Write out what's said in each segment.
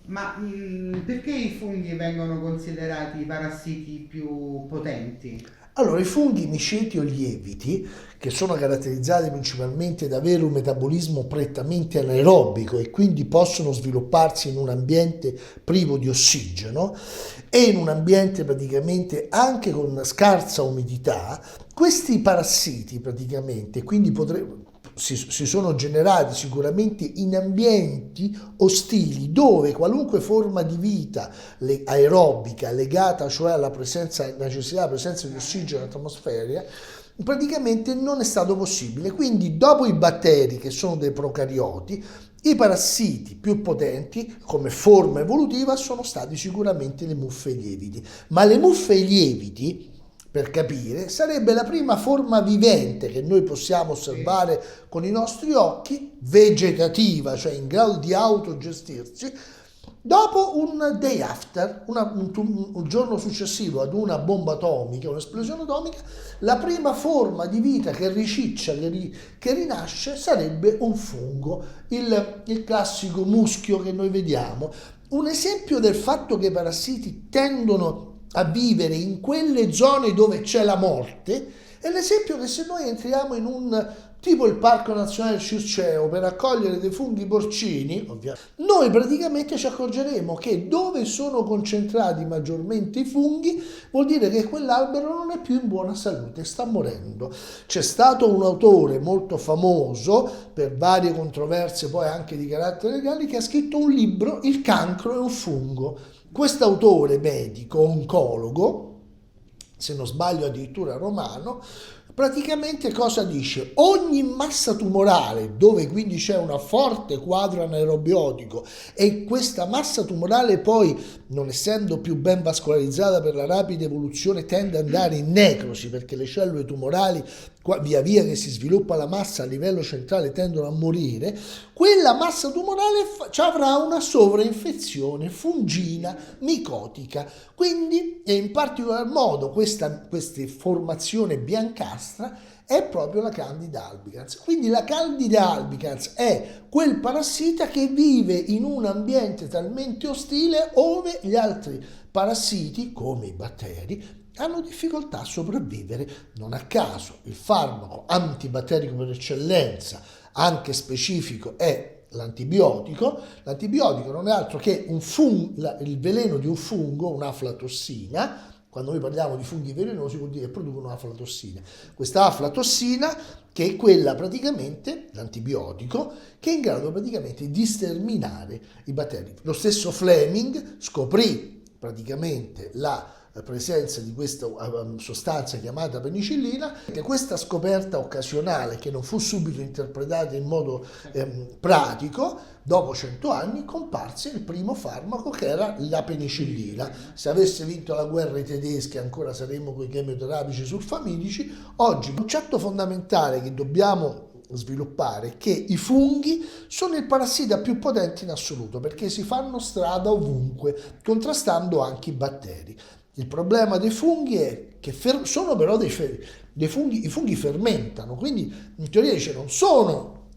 Ma perché i funghi vengono considerati i parassiti più potenti? Allora, i funghi miceti o lieviti, che sono caratterizzati principalmente da avere un metabolismo prettamente anaerobico e quindi possono svilupparsi in un ambiente privo di ossigeno e in un ambiente praticamente anche con scarsa umidità, questi parassiti praticamente, quindi si sono generati sicuramente in ambienti ostili dove qualunque forma di vita aerobica legata cioè alla necessità della presenza di ossigeno nell'atmosfera, praticamente non è stato possibile. Quindi dopo i batteri, che sono dei procarioti, i parassiti più potenti come forma evolutiva sono stati sicuramente le muffe lieviti. Ma le muffe lieviti, per capire, sarebbe la prima forma vivente che noi possiamo Sì. osservare con i nostri occhi, vegetativa, cioè in grado di autogestirsi, dopo un day after, un giorno successivo ad una bomba atomica, un'esplosione atomica, la prima forma di vita che riciccia, che rinasce, sarebbe un fungo, il classico muschio che noi vediamo. Un esempio del fatto che i parassiti tendono a vivere in quelle zone dove c'è la morte è l'esempio che se noi entriamo in un tipo il Parco Nazionale Circeo per raccogliere dei funghi porcini, ovviamente, noi praticamente ci accorgeremo che dove sono concentrati maggiormente i funghi vuol dire che quell'albero non è più in buona salute, sta morendo. C'è stato un autore molto famoso per varie controversie poi anche di carattere legale che ha scritto un libro, Il cancro è un fungo. Quest'autore medico, oncologo, se non sbaglio addirittura romano, praticamente cosa dice? Ogni massa tumorale dove quindi c'è una forte quadro anaerobiotico e questa massa tumorale poi, non essendo più ben vascolarizzata per la rapida evoluzione, tende ad andare in necrosi perché le cellule tumorali via via che si sviluppa la massa a livello centrale tendono a morire, quella massa tumorale avrà una sovrainfezione fungina micotica. Quindi, e in particolar modo, questa formazione biancastra è proprio la Candida albicans. Quindi la Candida albicans è quel parassita che vive in un ambiente talmente ostile ove gli altri parassiti, come i batteri, hanno difficoltà a sopravvivere. Non a caso il farmaco antibatterico per eccellenza, anche specifico, è l'antibiotico. L'antibiotico non è altro che il veleno di un fungo, un'aflatossina. Quando noi parliamo di funghi velenosi vuol dire che producono aflatossina. Questa aflatossina che è quella praticamente, l'antibiotico, che è in grado praticamente di sterminare i batteri. Lo stesso Fleming scoprì praticamente la presenza di questa sostanza chiamata penicillina, che questa scoperta occasionale che non fu subito interpretata in modo pratico, dopo 100 anni comparse il primo farmaco che era la penicillina. Se avesse vinto la guerra i tedeschi ancora saremmo con i chemioterapici sulfamidici. Oggi il concetto fondamentale che dobbiamo sviluppare è che i funghi sono il parassita più potente in assoluto perché si fanno strada ovunque, contrastando anche i batteri. Il problema dei funghi è che sono però dei funghi, i funghi fermentano, quindi in teoria dice non sono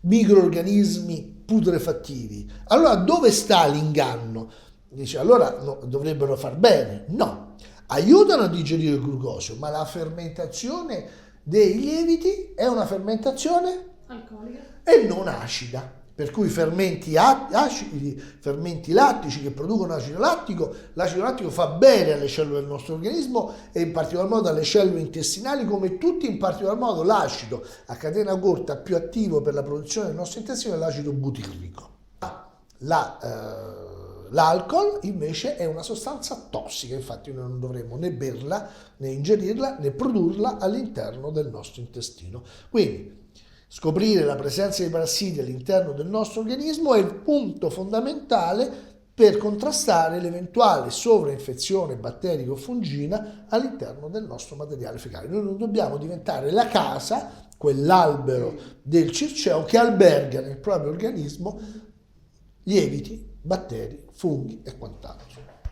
microorganismi putrefattivi. Allora dove sta l'inganno? Dice allora no, dovrebbero far bene. No, aiutano a digerire il glucosio, ma la fermentazione dei lieviti è una fermentazione Alcolica. e non acida. Per cui fermenti acidi, fermenti lattici che producono l'acido lattico fa bene alle cellule del nostro organismo e in particolar modo alle cellule intestinali, come tutti, in particolar modo l'acido a catena corta più attivo per la produzione del nostro intestino è l'acido butirrico. L'alcol invece è una sostanza tossica, infatti noi non dovremmo né berla, né ingerirla, né produrla all'interno del nostro intestino. Quindi scoprire la presenza di parassiti all'interno del nostro organismo è il punto fondamentale per contrastare l'eventuale sovrainfezione batterica o fungina all'interno del nostro materiale fecale. Noi non dobbiamo diventare la casa, quell'albero del Circeo che alberga nel proprio organismo lieviti, batteri, funghi e quant'altro.